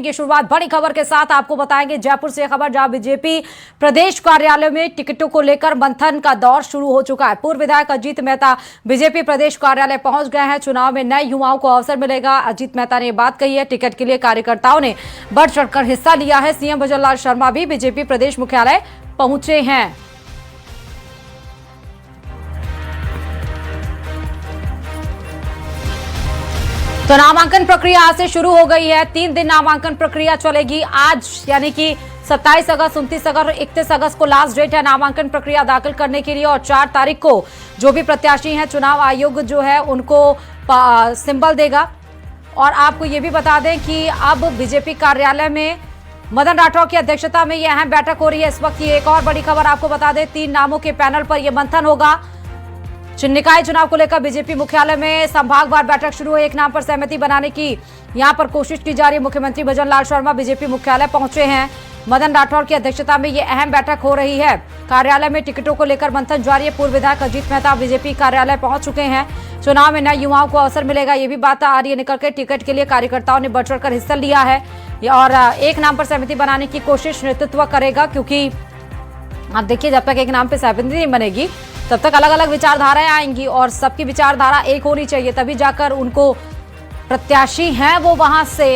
करेंगे शुरुआत बड़ी खबर के साथ। आपको बताएंगे जयपुर से खबर, जहां बीजेपी प्रदेश कार्यालय में टिकटों को लेकर मंथन का दौर शुरू हो चुका है। पूर्व विधायक अजीत मेहता बीजेपी प्रदेश कार्यालय पहुंच गए हैं। चुनाव में नए युवाओं को अवसर मिलेगा, अजीत मेहता ने यह बात कही है। टिकट के लिए कार्यकर्ताओं ने बढ़ चढ़कर हिस्सा लिया है। सीएम भजनलाल शर्मा भी बीजेपी प्रदेश मुख्यालय पहुंचे हैं। तो नामांकन प्रक्रिया आज से शुरू हो गई है। 3 दिन नामांकन प्रक्रिया चलेगी। आज यानी कि 27 अगस्त, 29 अगस्त और 31 अगस्त को लास्ट डेट है नामांकन प्रक्रिया दाखिल करने के लिए। और 4 तारीख को जो भी प्रत्याशी हैं, चुनाव आयोग जो है उनको सिंबल देगा। और आपको ये भी बता दें कि अब बीजेपी कार्यालय में मदन राठौर की अध्यक्षता में यह अहम बैठक हो रही है। इस वक्त की एक और बड़ी खबर आपको बता दें, 3 नामों के पैनल पर यह मंथन होगा। निकाय चुनाव को लेकर बीजेपी मुख्यालय में संभागवार बैठक शुरू है। एक नाम पर सहमति बनाने की यहां पर कोशिश की जा रही है। मुख्यमंत्री भजनलाल शर्मा बीजेपी मुख्यालय पहुंचे हैं। मदन राठौर की अध्यक्षता में यह अहम बैठक हो रही है। कार्यालय में टिकटों को लेकर मंथन जारी है। पूर्व विधायक अजीत मेहता बीजेपी कार्यालय पहुंच चुके हैं। चुनाव में नए युवाओं को अवसर मिलेगा, ये भी बात आ रही है निकल के। टिकट के लिए कार्यकर्ताओं ने बढ़ चढ़कर हिस्सा लिया है और एक नाम पर सहमति बनाने की कोशिश नेतृत्व करेगा, क्योंकि आप देखिए जब तक एक नाम पर सहमति नहीं बनेगी तब तक अलग अलग विचारधाराएं आएंगी और सबकी विचारधारा एक होनी चाहिए, तभी जाकर उनको प्रत्याशी हैं वो वहां से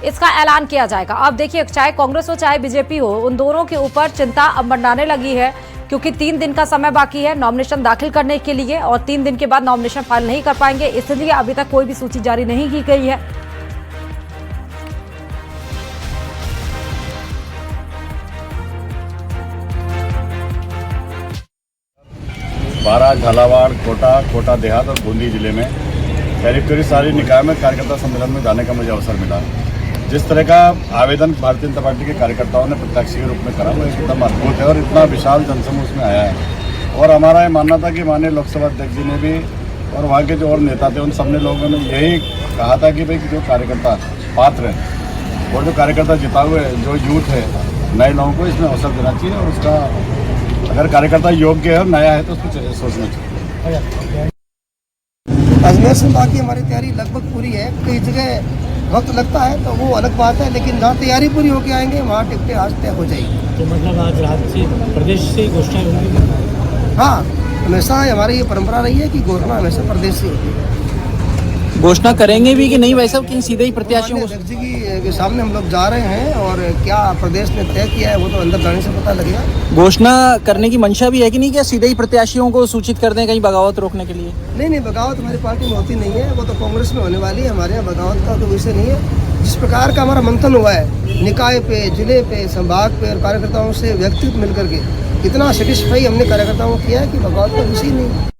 इसका ऐलान किया जाएगा। अब देखिए, चाहे कांग्रेस हो चाहे बीजेपी हो, उन दोनों के ऊपर चिंता अब मंडराने लगी है, क्योंकि 3 दिन का समय बाकी है नॉमिनेशन दाखिल करने के लिए और 3 दिन के बाद नॉमिनेशन फाइल नहीं कर पाएंगे, इसलिए अभी तक कोई भी सूची जारी नहीं की गई है। बारा, झालावाड़, कोटा देहात और बूंदी जिले में करीब सारी निकाय में कार्यकर्ता सम्मेलन में जाने का मुझे अवसर मिला। जिस तरह का आवेदन भारतीय जनता पार्टी के कार्यकर्ताओं ने प्रत्याशी के रूप में करा, वो एकदम अद्भुत है और इतना विशाल जनसमूह उसमें आया है। और हमारा ये मानना था कि माननीय लोकसभा अध्यक्ष जी ने भी और वहाँ के जो और नेता थे उन सब ने लोगों ने यही कहा था कि भाई जो कार्यकर्ता पात्र हैं और जो कार्यकर्ता जिता हुए जो यूथ है, नए लोगों को इसमें अवसर देना चाहिए और उसका अगर कार्यकर्ता योग्य है, नया है तो उसको सोचना चाहिए। अजमेर से बाकी हमारी तैयारी लगभग पूरी है। कई जगह वक्त लगता है तो वो अलग बात है, लेकिन जहाँ तैयारी पूरी होके आएंगे वहाँ टिकटें आज तय हो जाएगी। तो मतलब आज रात से प्रदेश से घोषणा होगी? हाँ, हमेशा हमारी ये परंपरा रही है कि घोषणा हमेशा प्रदेश से होती है। घोषणा करेंगे भी कि नहीं वैसा कि सीधे ही प्रत्याशियों को? अध्यक्ष जी के सामने हम लोग जा रहे हैं और क्या प्रदेश ने तय किया है वो तो अंदर जाने से पता लगेगा। घोषणा करने की मंशा भी है कि नहीं, क्या सीधे ही प्रत्याशियों को सूचित कर दें कहीं बगावत रोकने के लिए? नहीं, बगावत हमारी पार्टी में होती नहीं है, वो तो कांग्रेस में होने वाली है। हमारे यहाँ बगावत का तो विषय नहीं है। जिस प्रकार का हमारा मंथन हुआ है निकाय पे, जिले पे, संभाग पे और कार्यकर्ताओं से व्यक्तिगत मिलकर के इतना सेटिस्फाई हमने कार्यकर्ताओं को किया है कि बगावत का विषय नहीं है।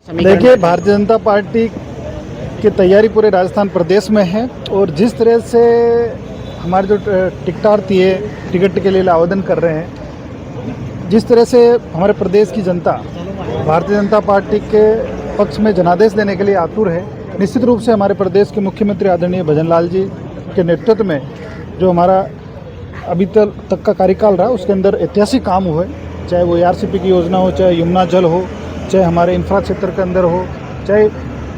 देखिए, भारतीय जनता पार्टी की तैयारी पूरे राजस्थान प्रदेश में है और जिस तरह से हमारे जो टिकटार्थी है टिकट के लिए आवेदन कर रहे हैं, जिस तरह से हमारे प्रदेश की जनता भारतीय जनता पार्टी के पक्ष में जनादेश देने के लिए आतुर है, निश्चित रूप से हमारे प्रदेश के मुख्यमंत्री आदरणीय भजनलाल जी के नेतृत्व में जो हमारा अभी तक का कार्यकाल रहा उसके अंदर ऐतिहासिक काम हुए, चाहे वो ARCP की योजना हो, चाहे यमुना जल हो, चाहे हमारे इंफ्रा क्षेत्र के अंदर हो, चाहे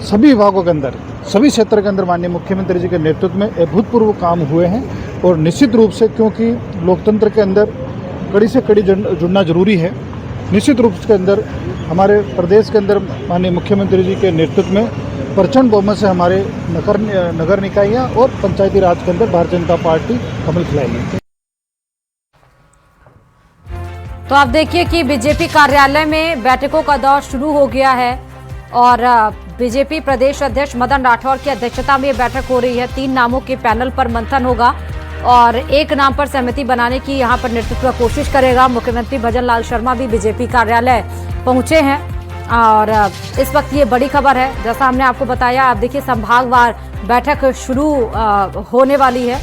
सभी विभागों के अंदर, सभी क्षेत्र के अंदर माननीय मुख्यमंत्री जी के नेतृत्व में अभूतपूर्व काम हुए हैं। और निश्चित रूप से क्योंकि लोकतंत्र के अंदर कड़ी से कड़ी जुड़ना जरूरी है, निश्चित रूप के अंदर हमारे प्रदेश के अंदर माननीय मुख्यमंत्री जी के नेतृत्व में प्रचंड बहुमत से हमारे नगर निकायों और पंचायती राज के अंदर भारतीय जनता पार्टी कमल खिलाएगी। तो आप देखिए कि बीजेपी कार्यालय में बैठकों का दौर शुरू हो गया है और बीजेपी प्रदेश अध्यक्ष मदन राठौर की अध्यक्षता में ये बैठक हो रही है। 3 नामों के पैनल पर मंथन होगा और एक नाम पर सहमति बनाने की यहां पर नेतृत्व कोशिश करेगा। मुख्यमंत्री भजनलाल शर्मा भी बीजेपी कार्यालय पहुंचे हैं और इस वक्त ये बड़ी खबर है, जैसा हमने आपको बताया। आप देखिए, संभागवार बैठक शुरू होने वाली है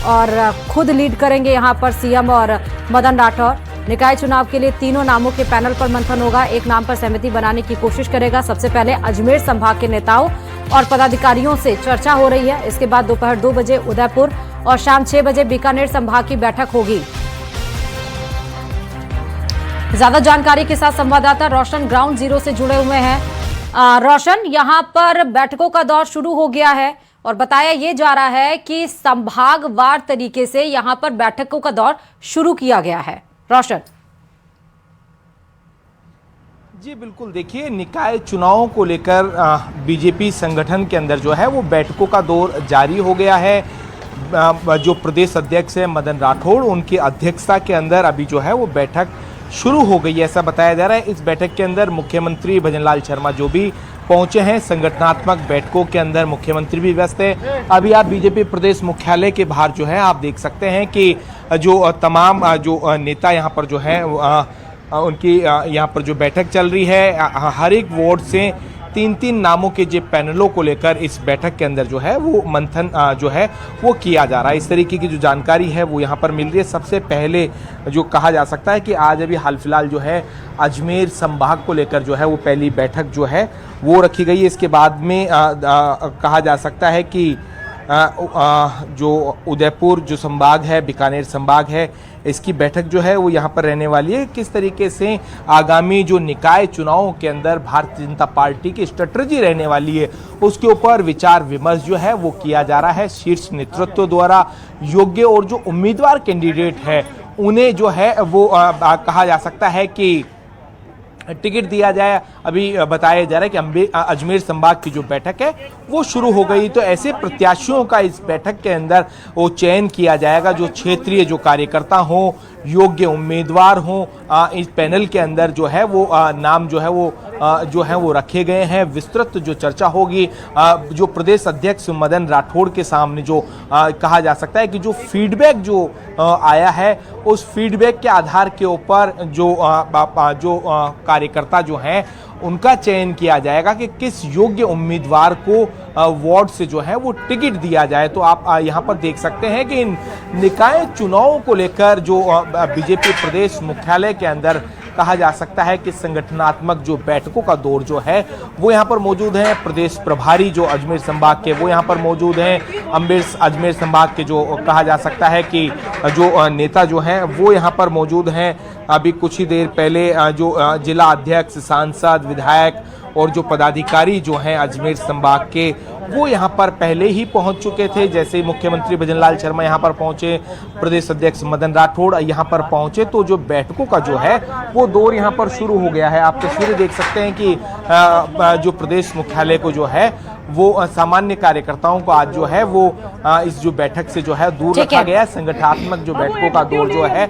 और खुद लीड करेंगे यहाँ पर सीएम और मदन राठौर। निकाय चुनाव के लिए तीनों नामों के पैनल पर मंथन होगा। एक नाम पर सहमति बनाने की कोशिश करेगा। सबसे पहले अजमेर संभाग के नेताओं और पदाधिकारियों से चर्चा हो रही है। इसके बाद दोपहर 2 बजे उदयपुर और शाम 6 बजे बीकानेर संभाग की बैठक होगी। ज्यादा जानकारी के साथ संवाददाता रोशन ग्राउंड जीरो से जुड़े हुए हैं। रोशन, यहाँ पर बैठकों का दौर शुरू हो गया है और बताया ये जा रहा है कि संभागवार तरीके से यहां पर बैठकों का दौर शुरू किया गया है। रोशन जी बिल्कुल, देखिए निकाय चुनावों को लेकर बीजेपी संगठन के अंदर जो है वो बैठकों का दौर जारी हो गया है। जो प्रदेश अध्यक्ष है मदन राठौड़, उनकी अध्यक्षता के अंदर अभी जो है वो बैठक शुरू हो गई है, ऐसा बताया जा रहा है। इस बैठक के अंदर मुख्यमंत्री भजनलाल शर्मा जो भी पहुंचे हैं, संगठनात्मक बैठकों के अंदर मुख्यमंत्री भी व्यस्त है। अभी आप बीजेपी प्रदेश मुख्यालय के बाहर जो है आप देख सकते हैं कि जो तमाम जो नेता यहाँ पर जो है उनकी यहाँ पर जो बैठक चल रही है, हर एक वार्ड से 3-3 नामों के जो पैनलों को लेकर इस बैठक के अंदर जो है वो मंथन जो है वो किया जा रहा है। इस तरीके की जो जानकारी है वो यहाँ पर मिल रही है। सबसे पहले जो कहा जा सकता है कि आज अभी हाल फिलहाल जो है अजमेर संभाग को लेकर जो है वो पहली बैठक जो है वो रखी गई है। इसके बाद में कहा जा सकता है कि जो उदयपुर जो संभाग है, बीकानेर संभाग है, इसकी बैठक जो है वो यहाँ पर रहने वाली है। किस तरीके से आगामी जो निकाय चुनावों के अंदर भारतीय जनता पार्टी की स्ट्रेटजी रहने वाली है उसके ऊपर विचार विमर्श जो है वो किया जा रहा है। शीर्ष नेतृत्व द्वारा योग्य और जो उम्मीदवार कैंडिडेट है उन्हें जो है वो कहा जा सकता है कि टिकट दिया जाए। अभी बताया जा रहा है कि अजमेर संभाग की जो बैठक है वो शुरू हो गई, तो ऐसे प्रत्याशियों का इस बैठक के अंदर वो चयन किया जाएगा जो क्षेत्रीय जो कार्यकर्ता हों, योग्य उम्मीदवार हों। इस पैनल के अंदर जो है वो नाम जो है वो रखे गए हैं। विस्तृत जो चर्चा होगी, जो प्रदेश अध्यक्ष मदन राठौड़ के सामने जो कहा जा सकता है कि जो फीडबैक जो आया है उस फीडबैक के आधार के ऊपर जो कार्यकर्ता जो हैं उनका चयन किया जाएगा कि किस योग्य उम्मीदवार को वार्ड से जो है वो टिकट दिया जाए। तो आप यहाँ पर देख सकते हैं कि इन निकाय चुनावों को लेकर जो बीजेपी प्रदेश मुख्यालय के अंदर कहा जा सकता है कि संगठनात्मक जो बैठकों का दौर जो है वो यहाँ पर मौजूद है। प्रदेश प्रभारी जो अजमेर संभाग के वो यहाँ पर मौजूद हैं। अजमेर संभाग के जो कहा जा सकता है कि जो नेता जो हैं वो यहाँ पर मौजूद हैं। अभी कुछ ही देर पहले जो जिला अध्यक्ष, सांसद, विधायक और जो पदाधिकारी जो हैं अजमेर संभाग के वो यहाँ पर पहले ही पहुँच चुके थे। जैसे ही मुख्यमंत्री भजनलाल शर्मा यहाँ पर पहुँचे, प्रदेश अध्यक्ष मदन राठौड़ यहाँ पर पहुँचे, तो जो बैठकों का जो है वो दौर यहाँ पर शुरू हो गया है। आप तस्वीरें देख सकते हैं कि जो प्रदेश मुख्यालय को जो है वो सामान्य कार्यकर्ताओं को आज जो है वो इस जो बैठक से जो है दूर रखा गया है। संगठनात्मक जो बैठकों का दौर जो है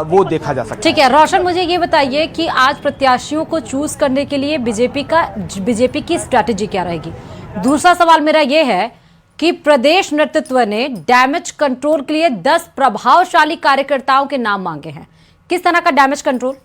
वो देखा जा सकता है। ठीक है रोशन, मुझे ये बताइए कि आज प्रत्याशियों को चूज करने के लिए बीजेपी की स्ट्रैटेजी क्या रहेगी? दूसरा सवाल मेरा ये है कि प्रदेश नेतृत्व ने डैमेज कंट्रोल के लिए 10 प्रभावशाली कार्यकर्ताओं के नाम मांगे हैं। किस तरह का डैमेज कंट्रोल?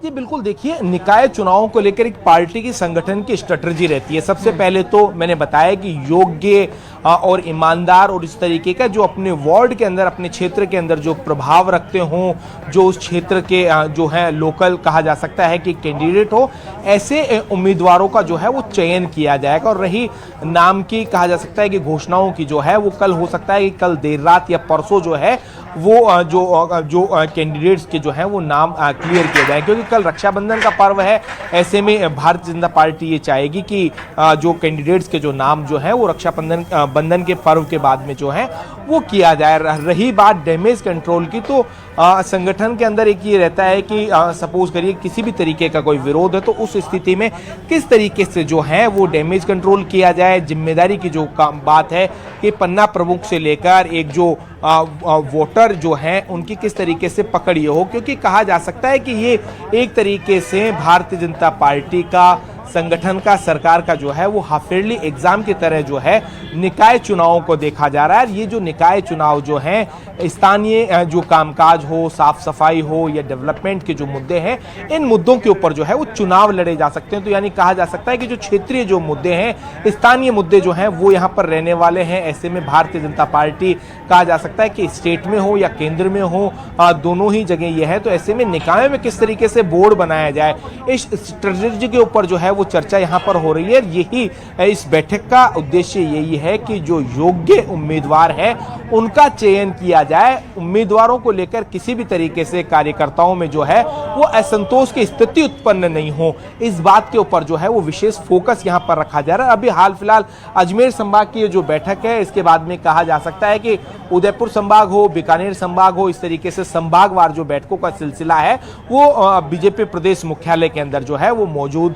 जी बिल्कुल, देखिए निकाय चुनावों को लेकर एक पार्टी की संगठन की स्ट्रेटजी रहती है। सबसे पहले तो मैंने बताया कि योग्य और ईमानदार और इस तरीके का जो अपने वार्ड के अंदर, अपने क्षेत्र के अंदर जो प्रभाव रखते हों, जो उस क्षेत्र के जो है लोकल कहा जा सकता है कि कैंडिडेट हो, ऐसे उम्मीदवारों का जो है वो चयन किया जाएगा। और रही नाम की कहा जा सकता है कि घोषणाओं की जो है वो कल हो सकता है कि कल देर रात या परसों जो है वो जो कैंडिडेट्स के जो है वो नाम क्लियर किए जाए, क्योंकि कल रक्षाबंधन का पर्व है। ऐसे में भारतीय जनता पार्टी ये चाहेगी कि जो कैंडिडेट्स के जो नाम जो है वो बंधन के पर्व के बाद में जो है वो किया जाए। रही बात डैमेज कंट्रोल की, तो संगठन के अंदर एक ये रहता है कि सपोज करिए किसी भी तरीके का कोई विरोध है तो उस स्थिति में किस तरीके से जो है वो डैमेज कंट्रोल किया जाए। जिम्मेदारी की जो बात है कि पन्ना प्रमुख से लेकर एक जो वोटर जो हैं उनकी किस तरीके से पकड़ ये हो, क्योंकि कहा जा सकता है कि ये एक तरीके से भारतीय जनता पार्टी का, संगठन का, सरकार का जो है वो हाफ ईयरली एग्जाम की तरह जो है निकाय चुनावों को देखा जा रहा है। ये जो निकाय चुनाव जो हैं, स्थानीय जो कामकाज हो, साफ सफाई हो या डेवलपमेंट के जो मुद्दे हैं, इन मुद्दों के ऊपर जो है वो चुनाव लड़े जा सकते हैं। तो यानी कहा जा सकता है कि जो क्षेत्रीय जो मुद्दे हैं, स्थानीय मुद्दे जो हैं वो यहाँ पर रहने वाले हैं। ऐसे में भारतीय जनता पार्टी कहा जा सकता है कि स्टेट में हो या केंद्र में हो, दोनों ही जगह ये है। तो ऐसे में निकायों में किस तरीके से बोर्ड बनाया जाए, इस स्ट्रेटजी के ऊपर जो है वो वो चर्चा यहाँ पर हो रही है। यही इस बैठक का उद्देश्य यही है कि जो योग्य उम्मीदवार है उनका चयन किया जाए। उम्मीदवारों को लेकर किसी भी तरीके से कार्यकर्ताओं में जो है वो असंतोष की स्थिति उत्पन्न नहीं हो, इस बात के ऊपर जो है वो विशेष फोकस यहाँ पर रखा जा रहा है। अभी हाल फिलहाल अजमेर संभाग की जो बैठक है, इसके बाद में कहा जा सकता है कि उदयपुर संभाग हो, बीकानेर संभाग हो, इस तरीके से संभागवार जो बैठकों का सिलसिला है वो बीजेपी प्रदेश मुख्यालय के अंदर जो है वो मौजूद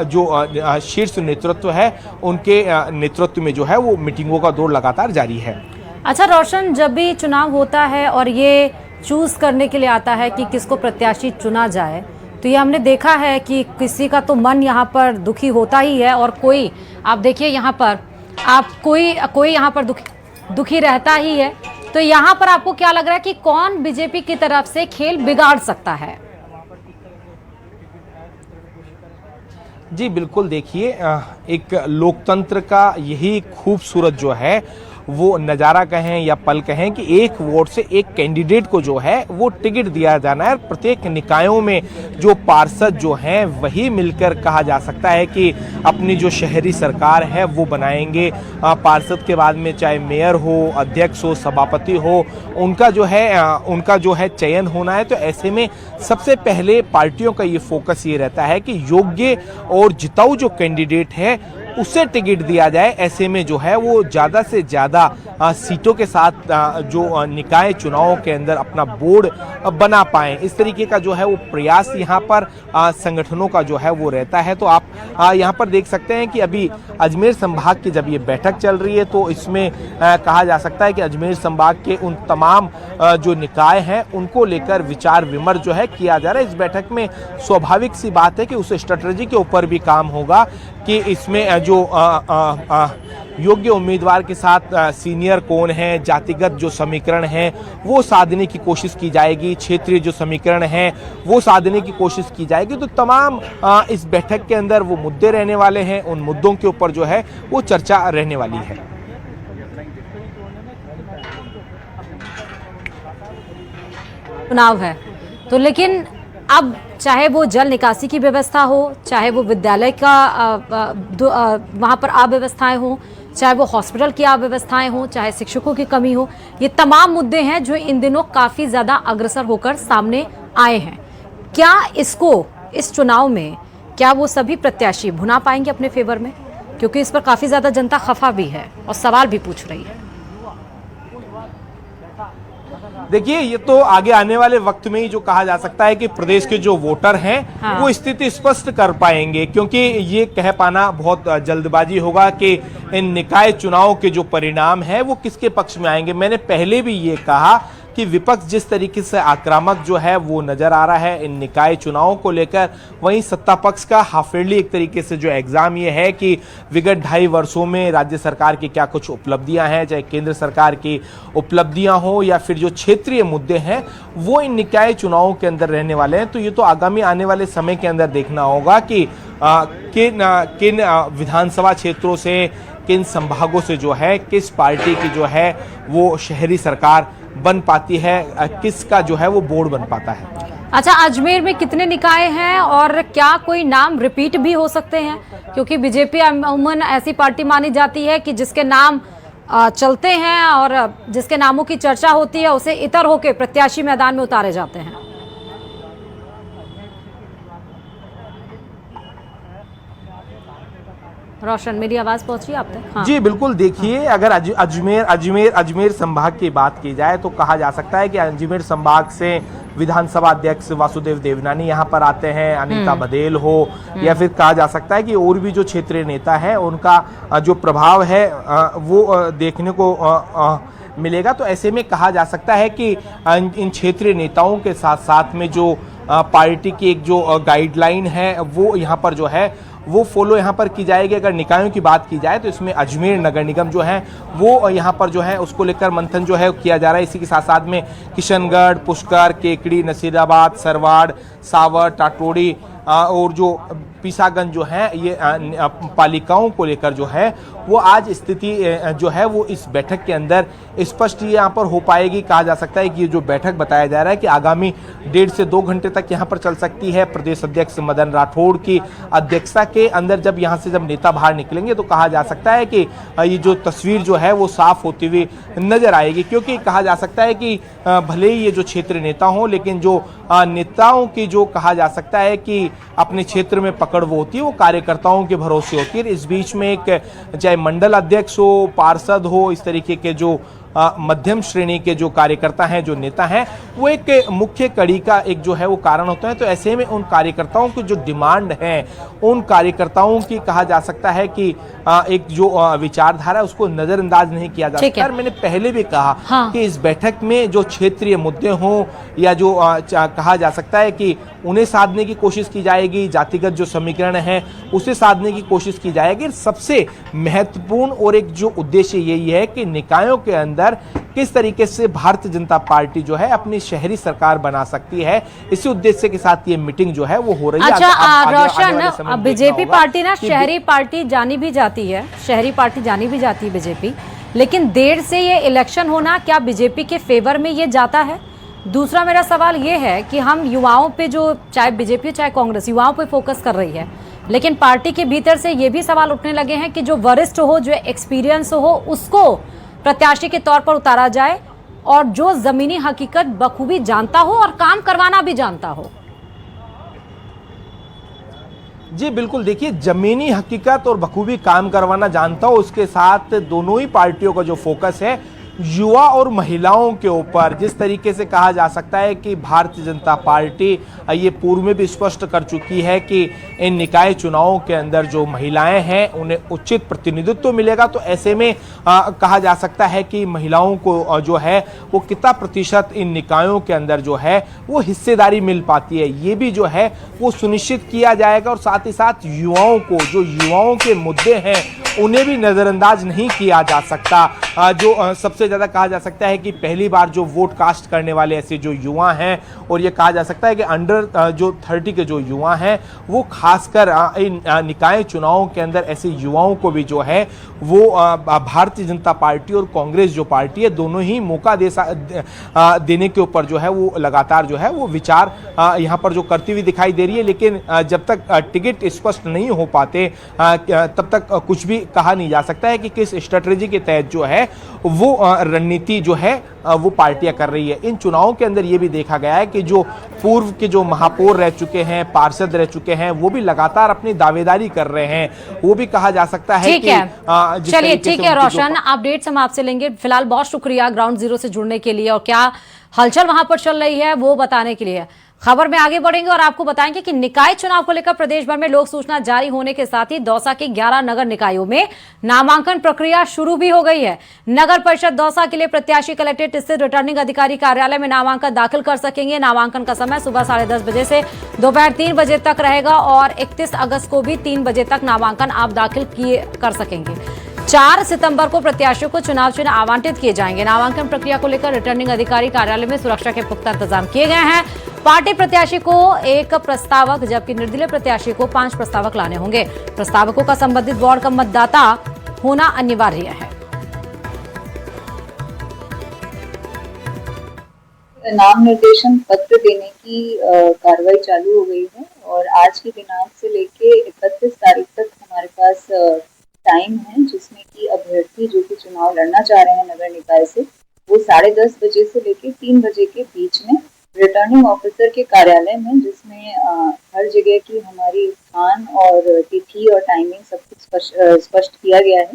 जो शीर्ष नेतृत्व है उनके नेतृत्व में जो है वो मीटिंगों का दौर लगातार जारी है। अच्छा रोशन, जब भी चुनाव होता है और ये चूज करने के लिए आता है कि किसको प्रत्याशी चुना जाए, तो ये हमने देखा है कि किसी का तो मन यहाँ पर दुखी होता ही है और कोई, आप देखिए यहाँ पर आप कोई यहाँ पर दुखी रहता ही है। तो यहाँ पर आपको क्या लग रहा है कि कौन बीजेपी की तरफ से खेल बिगाड़ सकता है? जी बिल्कुल, देखिए एक लोकतंत्र का यही खूबसूरत जो है वो नज़ारा कहें या पल कहें कि एक वोट से एक कैंडिडेट को जो है वो टिकट दिया जाना है। प्रत्येक निकायों में जो पार्षद जो हैं वही मिलकर कहा जा सकता है कि अपनी जो शहरी सरकार है वो बनाएंगे। पार्षद के बाद में चाहे मेयर हो, अध्यक्ष हो, सभापति हो, उनका जो है चयन होना है। तो ऐसे में सबसे पहले पार्टियों का ये फोकस ये रहता है कि योग्य और जिताऊ जो कैंडिडेट है उसे टिकट दिया जाए। ऐसे में जो है वो ज़्यादा से ज़्यादा सीटों के साथ जो निकाय चुनावों के अंदर अपना बोर्ड बना पाएं, इस तरीके का जो है वो प्रयास यहाँ पर संगठनों का जो है वो रहता है। तो आप यहाँ पर देख सकते हैं कि अभी अजमेर संभाग की जब ये बैठक चल रही है तो इसमें कहा जा सकता है कि अजमेर संभाग के उन तमाम जो निकाय हैं उनको लेकर विचार विमर्श जो है किया जा रहा है। इस बैठक में स्वाभाविक सी बात है कि उस स्ट्रेटजी के ऊपर भी काम होगा कि इसमें जो योग्य उम्मीदवार के साथ सीनियर कौन है, जातिगत जो समीकरण है वो साधने की कोशिश की जाएगी, क्षेत्रीय जो समीकरण है वो साधने की कोशिश की जाएगी। तो तमाम इस बैठक के अंदर वो मुद्दे रहने वाले हैं, उन मुद्दों के ऊपर जो है वो चर्चा रहने वाली है। चुनाव है तो लेकिन अब चाहे वो जल निकासी की व्यवस्था हो, चाहे वो विद्यालय का वहाँ पर अव्यवस्थाएं हो, चाहे वो हॉस्पिटल की अव्यवस्थाएं हो, चाहे शिक्षकों की कमी हो, ये तमाम मुद्दे हैं जो इन दिनों काफ़ी ज़्यादा अग्रसर होकर सामने आए हैं। क्या इस चुनाव में क्या वो सभी प्रत्याशी भुना पाएंगे अपने फेवर में? क्योंकि इस पर काफ़ी ज़्यादा जनता खफा भी है और सवाल भी पूछ रही है। देखिए, ये तो आगे आने वाले वक्त में ही जो कहा जा सकता है कि प्रदेश के जो वोटर हैं वो स्थिति स्पष्ट कर पाएंगे, क्योंकि ये कह पाना बहुत जल्दबाजी होगा कि इन निकाय चुनाव के जो परिणाम हैं वो किसके पक्ष में आएंगे। मैंने पहले भी ये कहा कि विपक्ष जिस तरीके से आक्रामक जो है वो नजर आ रहा है इन निकाय चुनावों को लेकर, वहीं सत्ता पक्ष का हाफिजली एक तरीके से जो एग्जाम ये है कि विगत 2.5 वर्षों में राज्य सरकार की क्या कुछ उपलब्धियां हैं, चाहे केंद्र सरकार की उपलब्धियां हो या फिर जो क्षेत्रीय मुद्दे हैं वो इन निकाय चुनावों के अंदर रहने वाले हैं। तो ये तो आगामी आने वाले समय के अंदर देखना होगा कि किन विधानसभा क्षेत्रों से, किन संभागों से जो है किस पार्टी की जो है वो शहरी सरकार बन पाती है, किसका जो है वो बोर्ड बन पाता है। अच्छा, अजमेर में कितने निकाय हैं और क्या कोई नाम रिपीट भी हो सकते हैं? क्योंकि बीजेपी अमूमन ऐसी पार्टी मानी जाती है कि जिसके नाम चलते हैं और जिसके नामों की चर्चा होती है उसे इतर होकर प्रत्याशी मैदान में उतारे जाते हैं। रोशन, मेरी आवाज पहुंच रही है आप तक? हाँ। जी बिल्कुल, देखिए अगर अजमेर संभाग की बात की जाए तो कहा जा सकता है कि अजमेर संभाग से विधानसभा अध्यक्ष वासुदेव देवनानी यहाँ पर आते हैं, अनीता बदेल हो या फिर कहा जा सकता है कि और भी जो क्षेत्रीय नेता है उनका जो प्रभाव है वो देखने को मिलेगा। तो ऐसे में कहा जा सकता है कि इन क्षेत्रीय नेताओं के साथ साथ में जो पार्टी की एक जो गाइडलाइन है वो यहाँ पर जो है वो फॉलो यहाँ पर की जाएगी। अगर निकायों की बात की जाए तो इसमें अजमेर नगर निगम जो है वो यहाँ पर जो है उसको लेकर मंथन जो है किया जा रहा है। इसी के साथ साथ में किशनगढ़, पुष्कर, केकड़ी, नसीराबाद, सरवाड़, सावर, टाटोड़ी और जो पीसागंज जो है ये पालिकाओं को लेकर जो है वो आज स्थिति जो है वो इस बैठक के अंदर स्पष्ट यहाँ पर हो पाएगी। कहा जा सकता है कि ये जो बैठक बताया जा रहा है कि आगामी 1.5 से 2 घंटे तक यहाँ पर चल सकती है। प्रदेश अध्यक्ष मदन राठौड़ की अध्यक्षता के अंदर जब यहाँ से नेता बाहर निकलेंगे तो कहा जा सकता है कि ये जो तस्वीर जो है वो साफ होती हुई नजर आएगी, क्योंकि कहा जा सकता है कि भले ही ये जो क्षेत्रीय नेता हों लेकिन जो नेताओं की जो कहा जा सकता है कि अपने क्षेत्र में पकड़ वो होती है वो कार्यकर्ताओं के भरोसे होती है। इस बीच में एक चाहे मंडल अध्यक्ष हो, पार्षद हो, इस तरीके के जो मध्यम श्रेणी के जो कार्यकर्ता हैं, जो नेता हैं, वो एक मुख्य कड़ी का एक जो है वो कारण होता है। तो ऐसे में उन कार्यकर्ताओं की जो डिमांड है, उन कार्यकर्ताओं की कहा जा सकता है कि एक जो विचारधारा उसको नजरअंदाज नहीं किया जा सकता। मैंने पहले भी कहा कि इस बैठक में जो क्षेत्रीय मुद्दे हों या जो कहा जा सकता है कि उन्हें साधने की कोशिश की जाएगी, जातिगत जो समीकरण है उसे साधने की कोशिश की जाएगी। सबसे महत्वपूर्ण और एक जो उद्देश्य यही है कि निकायों के अंदर किस तरीके से भारतीय जनता पार्टी जो है अपनी शहरी सरकार बना सकती है, इसी उद्देश्य के साथ ये मीटिंग जो है वो हो रही है। अच्छा रोशन, बीजेपी पार्टी ना शहरी पार्टी जानी भी जाती है, शहरी पार्टी जानी भी जाती है बीजेपी, लेकिन देर से ये इलेक्शन होना क्या बीजेपी के फेवर में ये जाता है? दूसरा मेरा सवाल ये है कि हम युवाओं पे जो चाहे बीजेपी चाहे कांग्रेस युवाओं पे फोकस कर रही है, लेकिन पार्टी के भीतर से ये भी सवाल उठने लगे हैं कि जो वरिष्ठ हो, जो एक्सपीरियंस हो, उसको प्रत्याशी के तौर पर उतारा जाए और जो जमीनी हकीकत बखूबी जानता हो और काम करवाना भी जानता हो। जी बिल्कुल, देखिए जमीनी हकीकत और बखूबी काम करवाना जानता हो, उसके साथ दोनों ही पार्टियों का जो फोकस है युवा और महिलाओं के ऊपर। जिस तरीके से कहा जा सकता है कि भारतीय जनता पार्टी ये पूर्व में भी स्पष्ट कर चुकी है कि इन निकाय चुनावों के अंदर जो महिलाएं हैं उन्हें उचित प्रतिनिधित्व मिलेगा, तो ऐसे में कहा जा सकता है कि महिलाओं को जो है वो कितना प्रतिशत इन निकायों के अंदर जो है वो हिस्सेदारी मिल पाती है, ये भी जो है वो सुनिश्चित किया जाएगा। और साथ ही साथ युवाओं को, जो युवाओं के मुद्दे हैं उन्हें भी नज़रअंदाज नहीं किया जा सकता। जो सबसे ज़्यादा कहा जा सकता है कि पहली बार जो वोट कास्ट करने वाले ऐसे जो युवा हैं, और ये कहा जा सकता है कि अंडर जो 30 के जो युवा हैं वो खासकर इन निकाय चुनावों के अंदर ऐसे युवाओं को भी जो है वो भारतीय जनता पार्टी और कांग्रेस जो पार्टी है दोनों ही मौका देने के ऊपर जो है वो लगातार जो है वो विचार यहाँ पर जो करती हुई दिखाई दे रही है। लेकिन जब तक टिकट स्पष्ट नहीं हो पाते तब तक कुछ भी कहा नहीं जा सकता है कि किस स्ट्रेटजी के तहत जो है वो रणनीति जो है वो पार्टियां कर रही है। इन चुनावों के अंदर ये भी देखा गया है कि जो पूर्व के जो महापौर रह चुके हैं, पार्षद रह चुके हैं, वो भी लगातार अपनी दावेदारी कर रहे हैं। वो भी कहा जा सकता है कि चलिए ठीक है रोशन, अपडेट्स हम आपसे लेंगे। फिलहाल बहुत शुक्रिया ग्राउंड जीरो से जुड़ने के लिए और क्या हलचल वहां पर चल रही है वो बताने के लिए। खबर में आगे बढ़ेंगे और आपको बताएंगे कि निकाय चुनाव को लेकर प्रदेश भर में लोक सूचना जारी होने के साथ ही दौसा के 11 नगर निकायों में नामांकन प्रक्रिया शुरू भी हो गई है। नगर परिषद दौसा के लिए प्रत्याशी कलेक्ट्रेट स्थित रिटर्निंग अधिकारी कार्यालय में नामांकन दाखिल कर सकेंगे। नामांकन का समय सुबह 10:30 बजे से दोपहर 3 बजे तक रहेगा और 31 अगस्त को भी 3 बजे तक नामांकन आप दाखिल कर सकेंगे। 4 सितंबर को प्रत्याशियों को चुनाव चिन्ह आवंटित किए जाएंगे। नामांकन प्रक्रिया को लेकर रिटर्निंग अधिकारी कार्यालय में सुरक्षा के पुख्ता इंतजाम किए गए हैं। पार्टी प्रत्याशी को 1 प्रस्तावक जबकि निर्दलीय प्रत्याशी को 5 प्रस्तावक लाने होंगे। प्रस्तावकों का संबंधित वार्ड का मतदाता होना अनिवार्य है। नाम निर्देशन पत्र देने की कार्रवाई चालू हो गई है और आज के दिनांक से लेके 31 तारीख तक हमारे पास टाइम है, जिसमें कि अभ्यर्थी जो कि चुनाव लड़ना चाह रहे हैं नगर निकाय से, वो 10:30 बजे से लेकर 3 बजे के बीच में रिटर्निंग ऑफिसर के कार्यालय में, जिसमें हर जगह की हमारी स्थान और तिथि और टाइमिंग सब कुछ स्पष्ट किया गया है,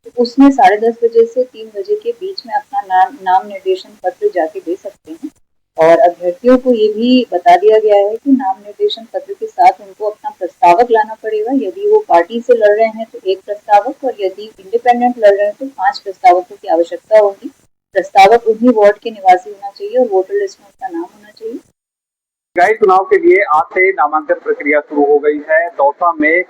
तो उसमें 10:30 बजे से 3 बजे के बीच में अपना नाम निर्देशन पत्र जाके दे सकते हैं। और अभ्यर्थियों को ये भी बता दिया गया है कि नाम निर्देशन पत्र के साथ उनको अपना प्रस्तावक लाना पड़ेगा। यदि वो पार्टी से लड़ रहे हैं तो 1 प्रस्तावक और यदि इंडिपेंडेंट लड़ रहे हैं तो 5 प्रस्तावकों की आवश्यकता होगी। प्रस्तावक उन्हीं वार्ड के निवासी होना चाहिए और वोटर लिस्ट में उसका नाम होना चाहिए। निकाय चुनाव के लिए आज से नामांकन प्रक्रिया शुरू हो गई है। दौसा में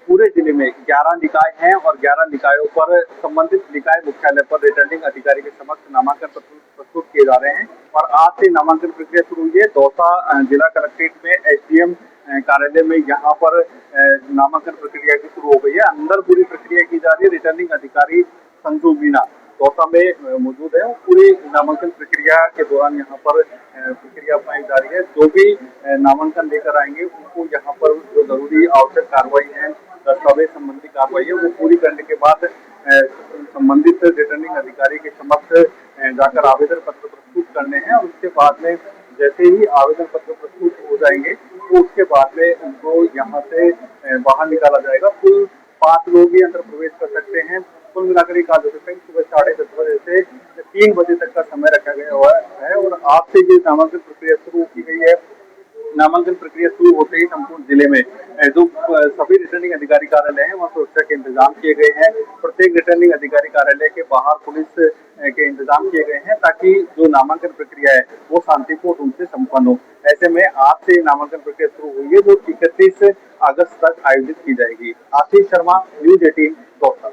पूरे जिले में 11 निकाय हैं और 11 निकायों पर संबंधित निकाय मुख्यालय पर रिटर्निंग अधिकारी के समक्ष नामांकन पत्र प्रस्तुत किए जा रहे हैं और आज से नामांकन प्रक्रिया शुरू हुई है। दौसा जिला कलेक्ट्रेट में एसडीएम कार्यालय में यहाँ पर नामांकन प्रक्रिया की शुरू हो गई है। अंदर पूरी प्रक्रिया की जा रही है। रिटर्निंग अधिकारी संजू मीणा दौसा में मौजूद है। पूरी नामांकन प्रक्रिया के दौरान यहाँ पर प्रक्रिया अपनाई जा रही है। जो भी नामांकन लेकर आएंगे उनको यहाँ पर जो जरूरी आवश्यक कार्रवाई है, दस्तावेज संबंधी कार्रवाई है, वो पूरी करने के बाद संबंधित रिटर्निंग अधिकारी के समक्ष जाकर आवेदन पत्र प्रस्तुत करने हैं और उसके बाद में जैसे ही आवेदन पत्र प्रस्तुत हो जाएंगे तो उसके बाद में उनको यहाँ से बाहर निकाला जाएगा। कुल 5 लोग ही अंदर प्रवेश कर सकते हैं। कुल मिलाकर एक आज सुबह 10:30 बजे से 3 बजे तक का समय रखा गया हुआ है और आज से ये नामांकन प्रक्रिया शुरू की गई है। नामांकन प्रक्रिया शुरू होते ही संपूर्ण जिले में जो सभी रिटर्निंग अधिकारी कार्यालय हैं वहाँ सुरक्षा के इंतजाम किए गए हैं। प्रत्येक रिटर्निंग अधिकारी कार्यालय के बाहर पुलिस के इंतजाम किए गए हैं ताकि जो नामांकन प्रक्रिया है वो शांतिपूर्ण रूप से संपन्न हो। ऐसे में आज से नामांकन प्रक्रिया शुरू हुई है जो 31 अगस्त तक आयोजित की जाएगी। आशीष शर्मा, न्यूज 18 दौसा।